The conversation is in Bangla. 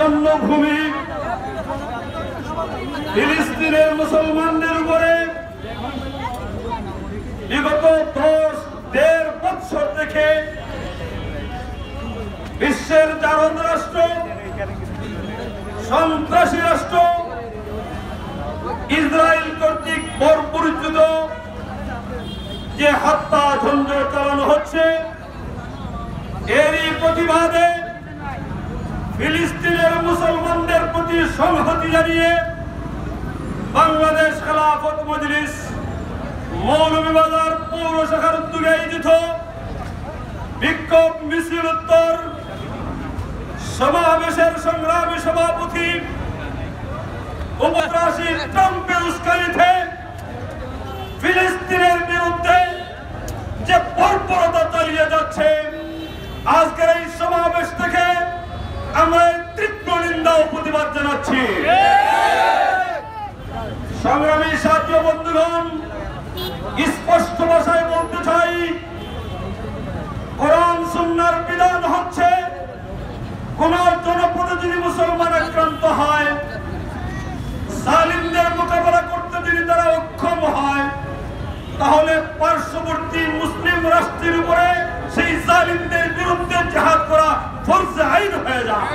জন্মভূমি ফিলিস্তিনের মুসলমানদের উপরে বিগত ১০-১.৫ বছর থেকে বিশ্বের জারদ রাষ্ট্র, সন্ত্রাসী রাষ্ট্র ইসরায়েল কর্তৃক বর্বরিত যে হত্যা ঝঞ্ঝাট চালানো হচ্ছে, এরই প্রতিবাদে ফিলিস্তিনের মুসলমানদের প্রতি সংহতি জানিয়ে বাংলাদেশ খেলাফত মজলিস মৌলভীবাজার পৌর শাখার উদ্যোগে আয়োজিত বিক্ষোভ মিছিল উত্তর সমাবেশের সংগ্রামী সভাপতি উপরাশি ট্রাম্পের উস্কানিতে ফিলিস্তিনের বিরুদ্ধে যে বর্বরতা চালিয়ে যাচ্ছে, আজকের এই সমাবেশ থেকে আমরা তীব্র নিন্দা ও প্রতিবাদ জানাচ্ছি। সংগ্রামী সাথী বন্ধুগণ, স্পষ্ট ভাষায় বলতে চাই, কোরআন সুন্নাহর বিধান হচ্ছে কোন জনপদে যদি মুসলমান আক্রান্ত হয়, জালিমদের মোকাবেলা করতে যদি তারা অক্ষম হয়, তাহলে পার্শ্ববর্তী মুসলিম রাষ্ট্রের উপরে সেই জালিমদের বিরুদ্ধে জিহাদ করা ফরজে আইন হয়ে যায়।